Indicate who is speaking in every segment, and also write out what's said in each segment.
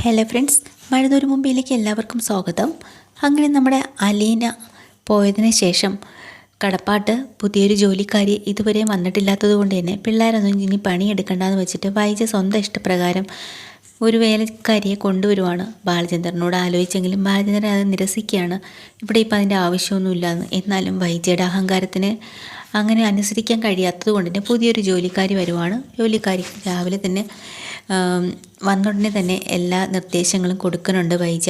Speaker 1: Hello friends, മഴതൊരു മുമ്പിലേക്ക് എല്ലാവർക്കും സ്വാഗതം. അങ്ങനെ നമ്മുടെ അലീന പോയതിന് ശേഷം കടപ്പാട്ട് പുതിയൊരു ജോലിക്കാരി ഇതുവരെ വന്നിട്ടില്ലാത്തത് കൊണ്ട് തന്നെ പിള്ളേരൊന്നും ഇനി പണിയെടുക്കണ്ടെന്ന് വെച്ചിട്ട് വൈജ സ്വന്തം ഇഷ്ടപ്രകാരം ഒരു വേലക്കാരിയെ കൊണ്ടുവരുവാണ്. ബാലചന്ദ്രനോട് ആലോചിച്ചെങ്കിലും ബാലചന്ദ്രൻ അത് നിരസിക്കുകയാണ്. ഇവിടെ ഇപ്പം അതിൻ്റെ ആവശ്യമൊന്നുമില്ലാന്ന്. എന്നാലും വൈജയുടെ അഹങ്കാരത്തിന് അങ്ങനെ അനുസരിക്കാൻ കഴിയാത്തത് കൊണ്ട് തന്നെ പുതിയൊരു ജോലിക്കാരി വരുവാണ്. ജോലിക്കാരി രാവിലെ തന്നെ വന്നുടനെ തന്നെ എല്ലാ നിർദ്ദേശങ്ങളും കൊടുക്കുന്നുണ്ട് വൈജ.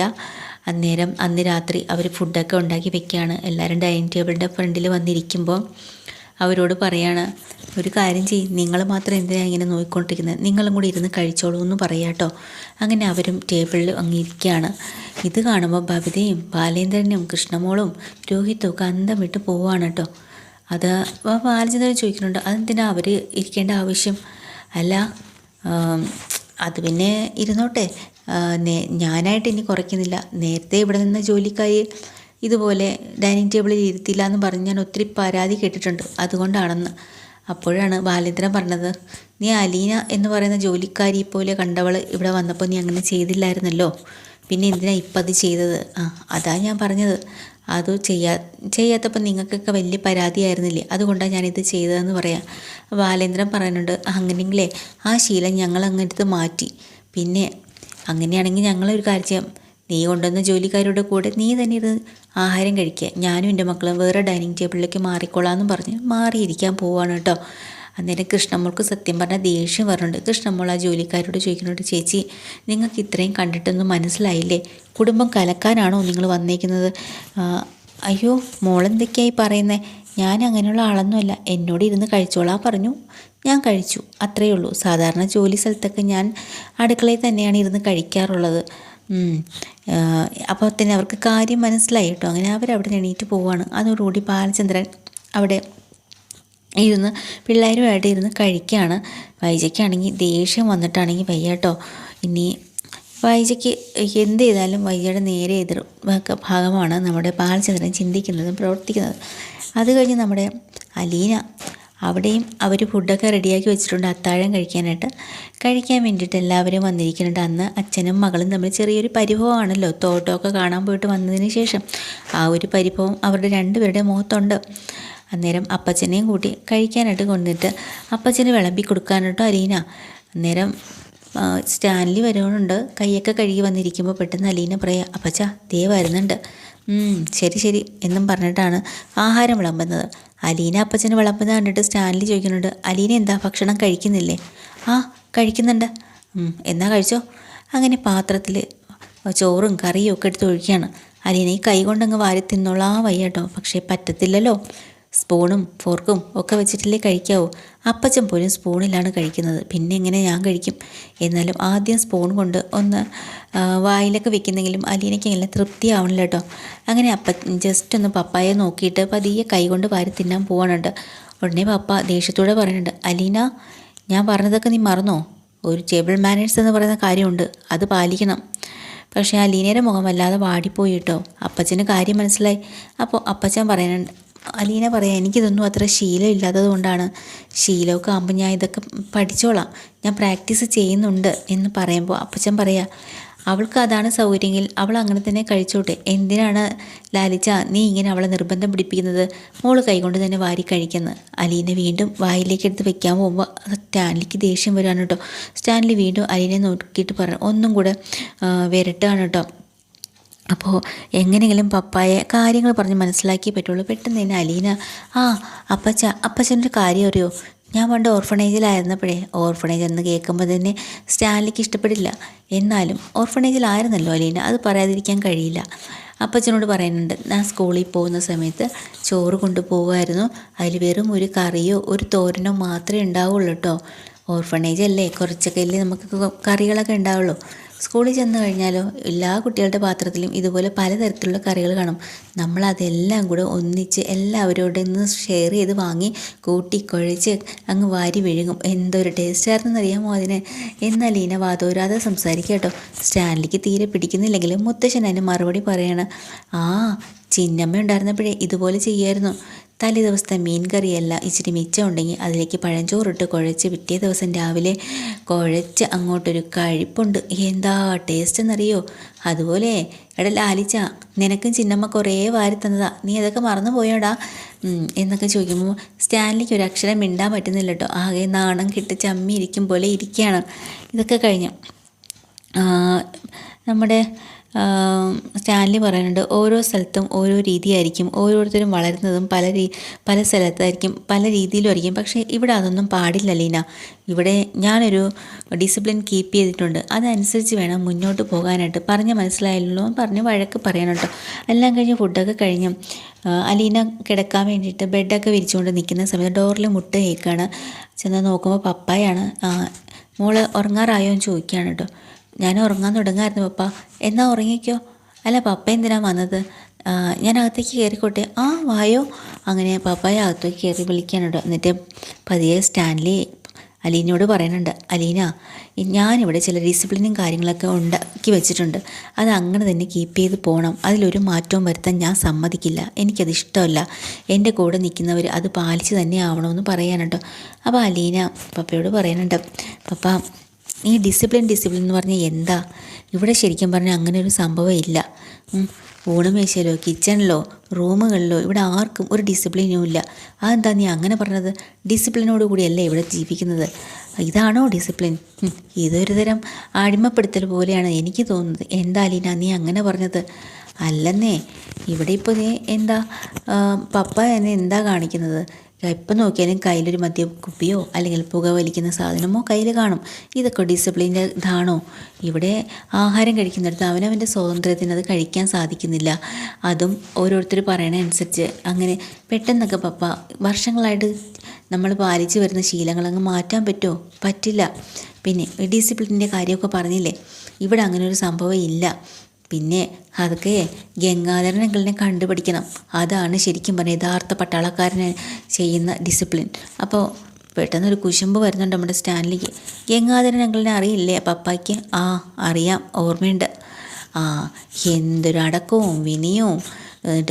Speaker 1: അന്നേരം അന്ന് രാത്രി അവർ ഫുഡൊക്കെ ഉണ്ടാക്കി വെക്കുകയാണ്. എല്ലാവരും ഡൈനിങ് ടേബിളിൻ്റെ ഫ്രണ്ടിൽ വന്നിരിക്കുമ്പോൾ അവരോട് പറയാണ്, ഒരു കാര്യം ചെയ്യും, നിങ്ങൾ മാത്രം എന്തിനാണ് ഇങ്ങനെ നോക്കിക്കൊണ്ടിരിക്കുന്നത്, നിങ്ങളും കൂടി ഇരുന്ന് കഴിച്ചോളൂ എന്ന് പറയാട്ടോ. അങ്ങനെ അവരും ടേബിളിൽ അങ്ങിരിക്കുകയാണ്. ഇത് കാണുമ്പോൾ ബബിതയും ബാലേന്ദ്രനും കൃഷ്ണമോളും രോഹിത്തും ഒക്കെ അന്തം വിട്ട് പോവുകയാണ് കേട്ടോ. അത് ബാലചന്ദ്രൻ ചോദിക്കുന്നുണ്ട്, അതെന്തിനാ അവർ ഇരിക്കേണ്ട ആവശ്യം? അല്ല, അത് പിന്നെ ഇരുന്നോട്ടെ, ഞാനായിട്ട് ഇനി കുറയ്ക്കുന്നില്ല. നേരത്തെ ഇവിടെ നിന്ന് ജോലിക്കാരി ഇതുപോലെ ഡൈനിങ് ടേബിളിൽ ഇരുത്തില്ല എന്ന് പറഞ്ഞ് ഞാൻ ഒത്തിരി പരാതി കേട്ടിട്ടുണ്ട്, അതുകൊണ്ടാണെന്ന്. അപ്പോഴാണ് ബാലേന്ദ്രൻ പറഞ്ഞത്, നീ അലീന എന്ന് പറയുന്ന ജോലിക്കാരി പോലെ കണ്ടവൾ ഇവിടെ വന്നപ്പോൾ നീ അങ്ങനെ ചെയ്തില്ലായിരുന്നല്ലോ, പിന്നെ എന്തിനാ ഇപ്പം അത് ചെയ്തത്? അതാ ഞാൻ പറഞ്ഞത്, അത് ചെയ്യാത്തപ്പോൾ നിങ്ങൾക്കൊക്കെ വലിയ പരാതിയായിരുന്നില്ലേ, അതുകൊണ്ടാണ് ഞാനിത് ചെയ്തതെന്ന് പറയാം. ബാലേന്ദ്രൻ പറയുന്നുണ്ട്, അങ്ങനെയെങ്കിലേ ആ ശീലം ഞങ്ങൾ അങ്ങനത്തെ മാറ്റി. പിന്നെ അങ്ങനെയാണെങ്കിൽ ഞങ്ങളൊരു കാര്യം ചെയ്യാം, നീ കൊണ്ടുവന്ന ജോലിക്കാരുടെ കൂടെ നീ തന്നെ ഇത് ആഹാരം കഴിക്കുക, ഞാനും എൻ്റെ മക്കളും വേറെ ഡൈനിങ് ടേബിളിലേക്ക് മാറിക്കൊള്ളാമെന്ന് പറഞ്ഞ് മാറിയിരിക്കാൻ പോവാണ് കേട്ടോ. അന്നേരം കൃഷ്ണമ്മൾക്ക് സത്യം പറഞ്ഞാൽ ദേഷ്യം വരുന്നുണ്ട്. കൃഷ്ണമ്മൾ ആ ജോലിക്കാരോട് ചോദിക്കുന്നുണ്ട്, ചേച്ചി നിങ്ങൾക്ക് ഇത്രയും കണ്ടിട്ടൊന്നും മനസ്സിലായില്ലേ, കുടുംബം കലക്കാനാണോ നിങ്ങൾ വന്നേക്കുന്നത്? അയ്യോ മോളെന്തൊക്കെയായി പറയുന്നത്, ഞാൻ അങ്ങനെയുള്ള ആളൊന്നുമല്ല, എന്നോട് ഇരുന്ന് കഴിച്ചോളാൻ പറഞ്ഞു, ഞാൻ കഴിച്ചു, അത്രയേ ഉള്ളൂ. സാധാരണ ജോലി സ്ഥലത്തൊക്കെ ഞാൻ അടുക്കളയിൽ തന്നെയാണ് ഇരുന്ന് കഴിക്കാറുള്ളത്. അപ്പോൾ തന്നെ അവർക്ക് കാര്യം മനസ്സിലായി കേട്ടോ. അങ്ങനെ അവരവിടെ എണീറ്റ് പോവുകയാണ്. അതോടുകൂടി ബാലചന്ദ്രൻ അവിടെ ഇരുന്ന് പിള്ളേരുമായിട്ട് ഇരുന്ന് കഴിക്കുകയാണ്. വൈജയ്ക്കാണെങ്കിൽ ദേഷ്യം വന്നിട്ടാണെങ്കിൽ വയ്യ കേട്ടോ. ഇനി വൈജയ്ക്ക് എന്ത് ചെയ്താലും വൈജയുടെ നേരെ എതിർ ഭാഗമാണ് നമ്മുടെ ബാലചന്ദ്രൻ ചിന്തിക്കുന്നതും പ്രവർത്തിക്കുന്നതും. അത് കഴിഞ്ഞ് നമ്മുടെ അലീന, അവിടെയും അവർ ഫുഡൊക്കെ റെഡിയാക്കി വെച്ചിട്ടുണ്ട് അത്താഴം കഴിക്കാൻ വേണ്ടിയിട്ട് എല്ലാവരും വന്നിരിക്കുന്നുണ്ട്. അന്ന് അച്ഛനും മകളും തമ്മിൽ ചെറിയൊരു പരിഭവമാണല്ലോ, തോട്ടമൊക്കെ കാണാൻ പോയിട്ട് വന്നതിന് ശേഷം ആ ഒരു പരിഭവം അവരുടെ രണ്ടുപേരുടെ മുഖത്തുണ്ട്. അന്നേരം അപ്പച്ചനെയും കൂട്ടി കഴിക്കാനായിട്ട് കൊണ്ടിട്ട് അപ്പച്ചന് വിളമ്പി കൊടുക്കാനായിട്ടോ അലീന. അന്നേരം സ്റ്റാൻലി വരുന്നുണ്ട്. കൈയൊക്കെ കഴുകി വന്നിരിക്കുമ്പോൾ പെട്ടെന്ന് അലീന പറയാം, അപ്പച്ച ദേ വരുന്നുണ്ട്. ശരി ശരി എന്നും പറഞ്ഞിട്ടാണ് ആഹാരം വിളമ്പുന്നത്. അലീന അപ്പച്ചന് വിളമ്പുന്നത് കണ്ടിട്ട് സ്റ്റാൻലി ചോദിക്കുന്നുണ്ട്, അലീന എന്താ ഭക്ഷണം കഴിക്കുന്നില്ലേ? കഴിക്കുന്നുണ്ട്. എന്നാ കഴിച്ചോ. അങ്ങനെ പാത്രത്തിൽ ചോറും കറിയും ഒക്കെ എടുത്ത് ഒഴിക്കുകയാണ്. അലീന ഈ കൈ കൊണ്ടങ്ങ് വാരി തിന്നോളാ വയ്യാട്ടോ, പക്ഷേ പറ്റത്തില്ലല്ലോ, സ്പൂണും ഫോർക്കും ഒക്കെ വെച്ചിട്ടല്ലേ കഴിക്കാവൂ. അപ്പച്ചൻ പോലും സ്പൂണിലാണ് കഴിക്കുന്നത്, പിന്നെ എങ്ങനെ ഞാൻ കഴിക്കും? എന്നാലും ആദ്യം സ്പൂൺ കൊണ്ട് ഒന്ന് വായിലൊക്കെ വെക്കുന്നെങ്കിലും അലീനയ്ക്ക് എല്ലാം തൃപ്തിയാവണില്ല കേട്ടോ. അങ്ങനെ ജസ്റ്റ് ഒന്ന് പപ്പായെ നോക്കിയിട്ട് പതിയെ കൈ കൊണ്ട് വാരി തിന്നാൻ പോവാനുണ്ട്. ഉടനെ പപ്പ ദേഷ്യത്തോടെ പറയുന്നുണ്ട്, അലീന ഞാൻ പറഞ്ഞതൊക്കെ നീ മറന്നോ? ഒരു ടേബിൾ മാനേഴ്സ് എന്ന് പറയുന്ന കാര്യമുണ്ട്, അത് പാലിക്കണം. പക്ഷേ അലീനയുടെ മുഖം വല്ലാതെ വാടിപ്പോയി കേട്ടോ. അപ്പച്ചന് കാര്യം മനസ്സിലായി. അപ്പോൾ അപ്പച്ചൻ പറയുന്നുണ്ട്, അലീന പറയാം, എനിക്കിതൊന്നും അത്ര ശീലം ഇല്ലാത്തത് കൊണ്ടാണ്, ശീലമൊക്കെ ആകുമ്പോൾ ഞാൻ ഇതൊക്കെ പഠിച്ചോളാം, ഞാൻ പ്രാക്ടീസ് ചെയ്യുന്നുണ്ട് എന്ന് പറയുമ്പോൾ അപ്പച്ചൻ പറയാം, അവൾക്ക് അതാണ് സൗകര്യമെങ്കിൽ അവൾ അങ്ങനെ തന്നെ കഴിച്ചോട്ടെ, എന്തിനാണ് ലാലിച്ച നീ ഇങ്ങനെ അവളെ നിർബന്ധം പിടിപ്പിക്കുന്നത്? മോള് കൈകൊണ്ട് തന്നെ വാരി കഴിക്കുന്നത്. അലീന വീണ്ടും വായിലേക്ക് എടുത്ത് വെക്കാൻ പോകുമ്പോൾ സ്റ്റാൻലിക്ക് ദേഷ്യം വരികയാണ് കേട്ടോ. സ്റ്റാൻലി വീണ്ടും അലീനെ നോക്കിയിട്ട് പറഞ്ഞു, ഒന്നും കൂടെ വിരട്ടുകയാണ് കേട്ടോ. അപ്പോൾ എങ്ങനെയെങ്കിലും പപ്പായെ കാര്യങ്ങൾ പറഞ്ഞ് മനസ്സിലാക്കിയേ പറ്റുള്ളൂ. പെട്ടെന്ന് തന്നെ അലീന, അപ്പച്ചൻ്റെ കാര്യം അറിയോ, ഞാൻ പണ്ട് ഓർഫണേജിലായിരുന്നപ്പോഴേ, ഓർഫണേജ് എന്ന് കേൾക്കുമ്പോൾ തന്നെ സ്റ്റാൻലിക്ക് ഇഷ്ടപ്പെടില്ല, എന്നാലും ഓർഫണേജിലായിരുന്നല്ലോ അലീന, അത് പറയാതിരിക്കാൻ കഴിയില്ല. അപ്പച്ചനോട് പറയുന്നുണ്ട്, ഞാൻ സ്കൂളിൽ പോകുന്ന സമയത്ത് ചോറ് കൊണ്ടുപോകുമായിരുന്നു, അതിൽ വെറും ഒരു കറിയോ ഒരു തോരനോ മാത്രമേ ഉണ്ടാവുള്ളൂ കേട്ടോ. ഓർഫണേജ് അല്ലേ, കുറച്ചൊക്കെ അല്ലേ നമുക്ക് കറികളൊക്കെ ഉണ്ടാവുള്ളൂ. സ്കൂളിൽ ചെന്ന് കഴിഞ്ഞാലോ എല്ലാ കുട്ടികളുടെ പാത്രത്തിലും ഇതുപോലെ പലതരത്തിലുള്ള കറികൾ കാണും. നമ്മളതെല്ലാം കൂടെ ഒന്നിച്ച് എല്ലാവരോടും നിന്ന് ഷെയർ ചെയ്ത് വാങ്ങി കൂട്ടിക്കുഴച്ച് അങ്ങ് വാരി വിഴുങ്ങും. എന്തൊരു ടേസ്റ്റായിരുന്നെന്ന് അറിയാമോ അതിന്? എന്നാൽ ലീന വാതോരാതെ സംസാരിക്കുക കേട്ടോ. സ്റ്റാൻലിക്ക് തീരെ പിടിക്കുന്നില്ലെങ്കിലും മുത്തശ്ശൻ അതിന് മറുപടി പറയാണ്, ചിന്നമ്മ ഉണ്ടായിരുന്നപ്പോഴേ ഇതുപോലെ ചെയ്യായിരുന്നു, തലേ ദിവസത്തെ മീൻ കറിയല്ല ഇച്ചിരി മിച്ചം ഉണ്ടെങ്കിൽ അതിലേക്ക് പഴഞ്ചോറിട്ട് കുഴച്ച് പിറ്റേ ദിവസം രാവിലെ കുഴച്ച് അങ്ങോട്ടൊരു കഴിപ്പുണ്ട്. എന്താ ടേസ്റ്റ് എന്നറിയോ? അതുപോലെ എടാ ലാലിച്ച, നിനക്കും ചിന്നമ്മ കുറേ വാരി തന്നതാ, നീ അതൊക്കെ മറന്നു പോയോടാ എന്നൊക്കെ ചോദിക്കുമ്പോൾ സ്റ്റാൻലിക്ക് ഒരു അക്ഷരം മിണ്ടാൻ പറ്റുന്നില്ല കേട്ടോ. ആകെ നാണം കിട്ട് ചമ്മി ഇരിക്കും പോലെ ഇരിക്കുകയാണ്. ഇതൊക്കെ കഴിഞ്ഞ് നമ്മുടെ സ്റ്റാൻലി പറയുന്നുണ്ട്, ഓരോ സ്ഥലത്തും ഓരോ രീതിയായിരിക്കും, ഓരോരുത്തരും വളരുന്നതും പല സ്ഥലത്തായിരിക്കും, പല രീതിയിലും ആയിരിക്കും. പക്ഷേ ഇവിടെ അതൊന്നും പാടില്ല ലീന. ഇവിടെ ഞാനൊരു ഡിസിപ്ലിൻ കീപ്പ് ചെയ്തിട്ടുണ്ട്, അതനുസരിച്ച് വേണം മുന്നോട്ട് പോകാനായിട്ട്. പറഞ്ഞ് മനസ്സിലായല്ലോ പറഞ്ഞ് വഴക്ക് പറയണം കേട്ടോ. എല്ലാം കഴിഞ്ഞ് ഫുഡൊക്കെ കഴിഞ്ഞ് അലീന കിടക്കാൻ വേണ്ടിയിട്ട് ബെഡൊക്കെ വിരിച്ചുകൊണ്ട് നിൽക്കുന്ന സമയത്ത് ഡോറിൽ മുട്ട കേൾക്കുകയാണ്. ചെന്ന് നോക്കുമ്പോൾ പപ്പായാണ്. മോള് ഉറങ്ങാറായോ എന്ന് ചോദിക്കുകയാണ് കേട്ടോ. ഞാൻ ഉറങ്ങാൻ തുടങ്ങായിരുന്നു പപ്പ. എന്നാ ഉറങ്ങിക്കോ. അല്ല പപ്പ എന്തിനാ വന്നത്? ഞാൻ അകത്തേക്ക് കയറിക്കോട്ടെ? ആ വായോ. അങ്ങനെ പപ്പായ അകത്തേക്ക് കയറി വിളിക്കാനുണ്ട്. എന്നിട്ട് പതിയെ സ്റ്റാൻലി അലീനയോട് പറയുന്നുണ്ട്, അലീന ഞാനിവിടെ ചില ഡിസിപ്ലിനും കാര്യങ്ങളൊക്കെ ഉണ്ടാക്കി വെച്ചിട്ടുണ്ട്, അത് അങ്ങനെ തന്നെ കീപ്പ് ചെയ്ത് പോകണം, അതിലൊരു മാറ്റവും വരുത്താൻ ഞാൻ സമ്മതിക്കില്ല, എനിക്കത് ഇഷ്ടമല്ല, എൻ്റെ കൂടെ നിൽക്കുന്നവർ അത് പാലിച്ച് തന്നെ ആവണമെന്ന് പറയാനുണ്ടോ. അപ്പോൾ അലീന പപ്പയോട് പറയുന്നുണ്ട്, പപ്പ ഈ ഡിസിപ്ലിൻ എന്ന് പറഞ്ഞാൽ എന്താ? ഇവിടെ ശരിക്കും പറഞ്ഞാൽ അങ്ങനെ ഒരു സംഭവം ഇല്ല. ഊണുമേശയിലോ കിച്ചണിലോ റൂമുകളിലോ ഇവിടെ ആർക്കും ഒരു ഡിസിപ്ലിനും ഇല്ല. അതെന്താ നീ അങ്ങനെ പറഞ്ഞത്? ഡിസിപ്ലിനോട് കൂടിയല്ലേ ഇവിടെ ജീവിക്കുന്നത്, ഇതാണോ ഡിസിപ്ലിൻ? ഇതൊരു തരം അടിമപ്പെടുത്തൽ പോലെയാണ് എനിക്ക് തോന്നുന്നത്. എന്താ അലീന നീ അങ്ങനെ പറഞ്ഞത്? അല്ലെന്നേ, ഇവിടെ ഇപ്പോൾ നീ എന്താ പപ്പ എന്നെ എന്താ കാണിക്കുന്നത്? എപ്പോൾ നോക്കിയാലും കയ്യിലൊരു മദ്യക്കുപ്പിയോ അല്ലെങ്കിൽ പുക വലിക്കുന്ന സാധനമോ കയ്യിൽ കാണും. ഇതൊക്കെ ഡിസിപ്ലിൻ്റെ ഇതാണോ? ഇവിടെ ആഹാരം കഴിക്കുന്നിടത്ത് അവനവൻ്റെ സ്വാതന്ത്ര്യത്തിന് അത് കഴിക്കാൻ സാധിക്കുന്നില്ല. അതും ഓരോരുത്തർ പറയണ അനുസരിച്ച് അങ്ങനെ പെട്ടെന്നൊക്കെ പപ്പ വർഷങ്ങളായിട്ട് നമ്മൾ പാലിച്ചു വരുന്ന ശീലങ്ങളങ്ങ് മാറ്റാൻ പറ്റുമോ? പറ്റില്ല. പിന്നെ ഡിസിപ്ലിൻ്റെ കാര്യമൊക്കെ പറഞ്ഞില്ലേ, ഇവിടെ അങ്ങനെ ഒരു സംഭവം ഇല്ല. പിന്നെ അതൊക്കെ ഗംഗാധരൻ അങ്കിളിനെ കണ്ടുപിടിക്കണം, അതാണ് ശരിക്കും പറഞ്ഞാൽ യഥാർത്ഥ പട്ടാളക്കാരനെ ചെയ്യുന്ന ഡിസിപ്ലിൻ. അപ്പോൾ പെട്ടെന്നൊരു കുശുമ്പ് വരുന്നുണ്ട് നമ്മുടെ സ്റ്റാൻലിക്ക്. ഗംഗാധരൻ അങ്കിളിനെ അറിയില്ലേ പപ്പായ്ക്ക്? ആ അറിയാം, ഓർമ്മയുണ്ട്. ആ എന്തൊരു അടക്കവും വിനയവും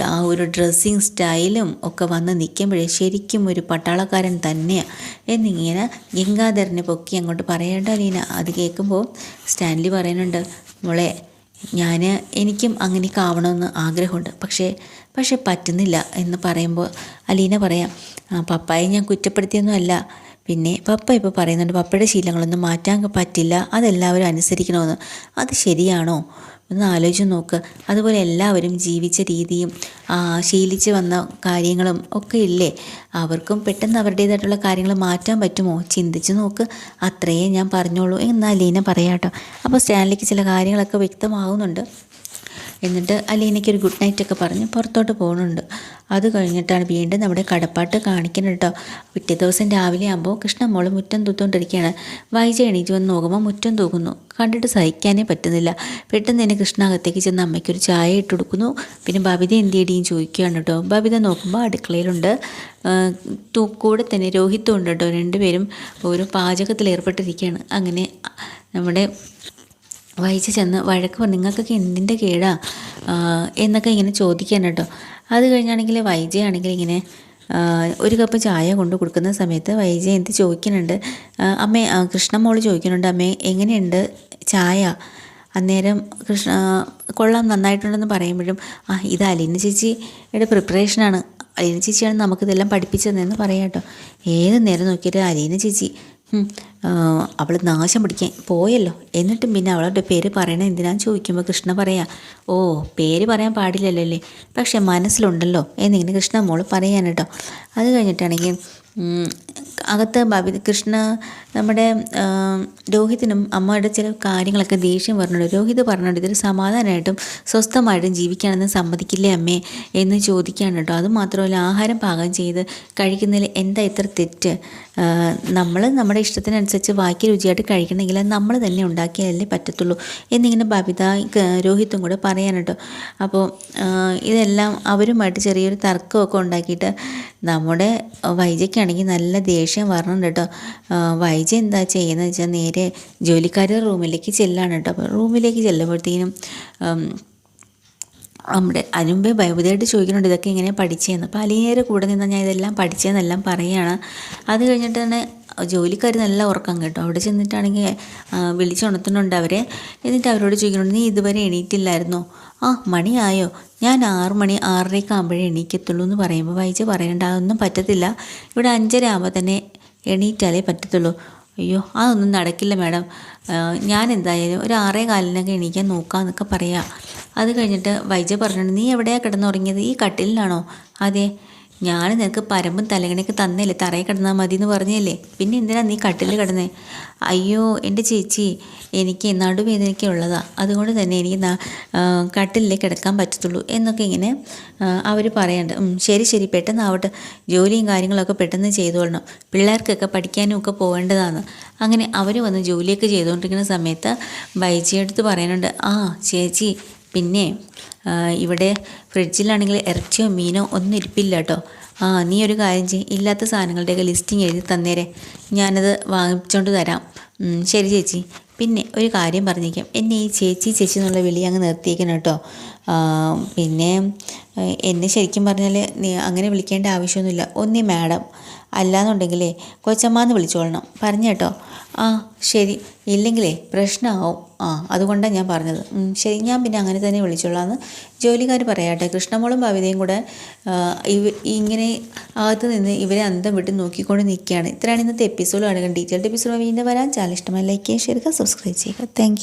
Speaker 1: ആ ഒരു ഡ്രസ്സിങ് സ്റ്റൈലും ഒക്കെ വന്ന് നിൽക്കുമ്പോഴേ ശരിക്കും ഒരു പട്ടാളക്കാരൻ തന്നെയാണ് എന്നിങ്ങനെ ഗംഗാധരനെ പൊക്കി അങ്ങോട്ട് പറയേണ്ട അലീന. അത് കേൾക്കുമ്പോൾ സ്റ്റാൻലി പറയുന്നുണ്ട്, മോളെ എനിക്കും അങ്ങനെയൊക്കെ ആവണമെന്ന് ആഗ്രഹമുണ്ട്, പക്ഷേ പറ്റുന്നില്ല എന്ന് പറയുമ്പോൾ അലീന പറയാം, പപ്പായെ ഞാൻ കുറ്റപ്പെടുത്തിയൊന്നുമല്ല, പിന്നെ പപ്പ ഇപ്പോൾ പറയുന്നുണ്ട് പപ്പയുടെ ശീലങ്ങളൊന്നും മാറ്റാൻ പറ്റില്ല, അതെല്ലാവരും അനുസരിക്കണമെന്ന്. അത് ശരിയാണോ? ഒന്ന് ആലോചിച്ച് നോക്ക്. അതുപോലെ എല്ലാവരും ജീവിച്ച രീതിയും ശീലിച്ച് വന്ന കാര്യങ്ങളും ഒക്കെ ഇല്ലേ, അവർക്കും പെട്ടെന്ന് അവരുടേതായിട്ടുള്ള കാര്യങ്ങൾ മാറ്റാൻ പറ്റുമോ? ചിന്തിച്ച് നോക്ക്, അത്രയേ ഞാൻ പറഞ്ഞോളൂ എന്ന് അലീന പറയാട്ടോ. അപ്പോൾ സ്റ്റാൻലിക്ക് ചില കാര്യങ്ങളൊക്കെ വ്യക്തമാകുന്നുണ്ട്. എന്നിട്ട് അലീനയ്ക്കൊരു ഗുഡ് നൈറ്റൊക്കെ പറഞ്ഞ് പുറത്തോട്ട് പോകുന്നുണ്ട്. അത് കഴിഞ്ഞിട്ടാണ് വീണ്ടും നമ്മുടെ കടപ്പാട്ട് കാണിക്കുന്നത് കേട്ടോ. പിറ്റേ ദിവസം രാവിലെ ആകുമ്പോൾ കൃഷ്ണമോള് മുറ്റം തൂത്തുകൊണ്ടിരിക്കുകയാണ്. വൈജ എണീറ്റ് വന്ന് നോക്കുമ്പോൾ മുറ്റം തൂക്കുന്നു. കണ്ടിട്ട് സഹിക്കാനേ പറ്റുന്നില്ല. പെട്ടെന്ന് തന്നെ കൃഷ്ണ അകത്തേക്ക് ചെന്ന് അമ്മയ്ക്കൊരു ചായ ഇട്ട് കൊടുക്കുന്നു. പിന്നെ ബബിത എന്തിയടിയും ചോദിക്കുകയാണ് കേട്ടോ. ബബിത നോക്കുമ്പോൾ അടുക്കളയിലുണ്ട്. കൂടെ തന്നെ രോഹിത്തും ഉണ്ട് കേട്ടോ. രണ്ടുപേരും ഓരോ പാചകത്തിൽ ഏർപ്പെട്ടിരിക്കുകയാണ്. അങ്ങനെ നമ്മുടെ വൈജ ചെന്ന് വഴക്ക് പറഞ്ഞു, നിങ്ങൾക്കൊക്കെ എന്തിൻ്റെ കേടാ എന്നൊക്കെ ഇങ്ങനെ ചോദിക്കാൻ കേട്ടോ. അത് കഴിഞ്ഞാണെങ്കിൽ വൈജയാണെങ്കിൽ ഇങ്ങനെ ഒരു കപ്പ് ചായ കൊണ്ട് കൊടുക്കുന്ന സമയത്ത് വൈജ എന്ത് ചോദിക്കുന്നുണ്ട്, അമ്മേ കൃഷ്ണമോള് ചോദിക്കുന്നുണ്ട്, അമ്മേ എങ്ങനെയുണ്ട് ചായ? അന്നേരം കൊള്ളാം നന്നായിട്ടുണ്ടെന്ന് പറയുമ്പോഴും ഇത് അലീന ചേച്ചിയുടെ പ്രിപ്പറേഷനാണ്, അലീന ചേച്ചിയാണ് നമുക്കിതെല്ലാം പഠിപ്പിച്ചതെന്ന് പറയാം കേട്ടോ. ഏത് നേരം നോക്കിയിട്ട് അലീന ചേച്ചി അവൾ നാശം പിടിക്കാൻ പോയല്ലോ, എന്നിട്ടും പിന്നെ അവളുടെ പേര് പറയണത് എന്തിനാന്ന് ചോദിക്കുമ്പോൾ കൃഷ്ണ പറയാം, ഓ പേര് പറയാൻ പാടില്ലല്ലോ അല്ലേ, പക്ഷെ മനസ്സിലുണ്ടല്ലോ എന്നിങ്ങനെ കൃഷ്ണ മോള് പറയാൻ കേട്ടോ. അത് കഴിഞ്ഞിട്ടാണെങ്കിൽ അകത്ത് കൃഷ്ണ നമ്മുടെ രോഹിത്തിനും അമ്മയുടെ ചില കാര്യങ്ങളൊക്കെ ദേഷ്യം പറഞ്ഞിട്ടുണ്ട്. രോഹിത് പറഞ്ഞിട്ട് ഇതൊരു സമാധാനമായിട്ടും സ്വസ്ഥമായിട്ടും ജീവിക്കാനെന്ന് സമ്മതിക്കില്ലേ അമ്മേ എന്ന് ചോദിക്കുകയാണ് കേട്ടോ. അതുമാത്രമല്ല ആഹാരം പാകം ചെയ്ത് കഴിക്കുന്നതിൽ എന്താ ഇത്ര തെറ്റ്? നമ്മൾ നമ്മുടെ ഇഷ്ടത്തിനനുസരിച്ച് ബാക്കി രുചിയായിട്ട് കഴിക്കണമെങ്കിൽ നമ്മൾ തന്നെ ഉണ്ടാക്കിയാലല്ലേ പറ്റത്തുള്ളൂ എന്നിങ്ങനെ ബബിത രോഹിത്തും കൂടെ പറയാൻ കേട്ടോ. അപ്പോൾ ഇതെല്ലാം അവരുമായിട്ട് ചെറിയൊരു തർക്കമൊക്കെ ഉണ്ടാക്കിയിട്ട് നമ്മുടെ വൈജയ്ക്കാണെങ്കിൽ നല്ല ദേഷ്യം വരണം കേട്ടോ. വൈജ എന്താ ചെയ്യുന്നത് വെച്ചാൽ നേരെ ജോലിക്കാരുടെ റൂമിലേക്ക് ചെല്ലാണ് കേട്ടോ. അപ്പോൾ റൂമിലേക്ക് ചെല്ലുമ്പോഴത്തേനും നമ്മുടെ അതിനുമ്പേ ഭയഭൂതിയായിട്ട് ചോദിക്കുന്നുണ്ട് ഇതൊക്കെ ഇങ്ങനെ പഠിച്ചതെന്ന്. അപ്പോൾ അലീനയുടെ കൂടെ നിന്ന് ഞാൻ ഇതെല്ലാം പഠിച്ചതെന്നെല്ലാം പറയുകയാണ്. അത് കഴിഞ്ഞിട്ട് തന്നെ ജോലിക്കാർ നല്ല ഉറക്കം കേട്ടോ. അവിടെ ചെന്നിട്ടാണെങ്കിൽ വിളിച്ചുണർത്തുന്നുണ്ട് അവരെ. എന്നിട്ട് അവരോട് ചോദിക്കുന്നുണ്ട് നീ ഇതുവരെ എണീറ്റില്ലായിരുന്നോ? ആ മണിയായോ? ഞാൻ 6 മണി 6:30 ആകുമ്പോഴേ എണീക്കത്തുള്ളൂ എന്ന് പറയുമ്പോൾ വൈജ പറയണ്ട അതൊന്നും പറ്റത്തില്ല, ഇവിടെ 5:30 ആകുമ്പോൾ തന്നെ എണീറ്റാലേ പറ്റത്തുള്ളൂ. അയ്യോ അതൊന്നും നടക്കില്ല മാഡം, ഞാൻ എന്തായാലും ഒരു 6:15 എണീക്കാൻ നോക്കാമെന്നൊക്കെ പറയാം. അത് കഴിഞ്ഞിട്ട് വൈജ പറഞ്ഞിട്ടുണ്ട് നീ എവിടെയാണ് കിടന്നുറങ്ങിയത്? ഈ കട്ടിലിലാണോ? അതെ, ഞാൻ നിനക്ക് പരമ്പും തലകണയൊക്കെ തന്നല്ലേ, തറയിൽ കിടന്നാൽ മതി എന്ന് പറഞ്ഞല്ലേ, പിന്നെ എന്തിനാ നീ കട്ടിലിൽ കിടന്നേ? അയ്യോ എൻ്റെ ചേച്ചി, എനിക്ക് നടുവേദനയ്ക്ക് ഉള്ളതാണ്, അതുകൊണ്ട് തന്നെ എനിക്ക് കട്ടിലിൽ കിടക്കാൻ പറ്റത്തുള്ളൂ എന്നൊക്കെ ഇങ്ങനെ അവർ പറയുന്നുണ്ട്. ശരി ശരി പെട്ടെന്നാവട്ടെ, ജോലിയും കാര്യങ്ങളൊക്കെ പെട്ടെന്ന് ചെയ്തോളണം, പിള്ളേർക്കൊക്കെ പഠിക്കാനും ഒക്കെ പോകേണ്ടതാണ്. അങ്ങനെ അവർ വന്ന് ജോലിയൊക്കെ ചെയ്തുകൊണ്ടിരിക്കുന്ന സമയത്ത് ബൈജിയെടുത്ത് പറയാനുണ്ട്, ആ ചേച്ചി പിന്നെ ഇവിടെ ഫ്രിഡ്ജിലാണെങ്കിൽ ഇറച്ചിയോ മീനോ ഒന്നും ഇരിപ്പില്ല കേട്ടോ. നീ ഒരു കാര്യം ചെയ്യും, ഇല്ലാത്ത സാധനങ്ങളുടെയൊക്കെ ലിസ്റ്റിങ് എഴുതി തന്നേരെ, ഞാനത് വാങ്ങിച്ചുകൊണ്ട് തരാം. ശരി ചേച്ചി. പിന്നെ ഒരു കാര്യം പറഞ്ഞേക്കാം, എന്നെ ഈ ചേച്ചി ചേച്ചി എന്നുള്ള വിളി അങ്ങ് നിർത്തിയേക്കണം കേട്ടോ. പിന്നെ എന്നെ ശരിക്കും പറഞ്ഞാൽ നീ അങ്ങനെ വിളിക്കേണ്ട ആവശ്യമൊന്നുമില്ല, ഒന്നീ മാഡം അല്ലാന്നുണ്ടെങ്കിലേ കൊച്ചമ്മാന്ന് വിളിച്ചോളണം, പറഞ്ഞേട്ടോ. ശരി, ഇല്ലെങ്കിലേ പ്രശ്നമാവും. അതുകൊണ്ടാണ് ഞാൻ പറഞ്ഞത്. ശരി, ഞാൻ പിന്നെ അങ്ങനെ തന്നെ വിളിച്ചോളാമെന്ന് ജോലിക്കാർ പറയാട്ടെ. കൃഷ്ണമോളും ഭവിതയും കൂടെ ഇങ്ങനെ അകത്ത് നിന്ന് ഇവരെ അന്തം വിട്ട് നോക്കിക്കൊണ്ട് നിൽക്കുകയാണ്. ഇത്രയാണ് ഇന്നത്തെ എപ്പിസോഡ്. കാണുക ഡീറ്റെയിൽഡ് എപ്പിസോഡ് വീണ്ടും വരാൻ. ചാനൽ ഇഷ്ടമായി ലൈക്ക് ചെയ്യുക, ഷെയർ ചെയ്യുക, സബ്സ്ക്രൈബ് ചെയ്യുക. താങ്ക്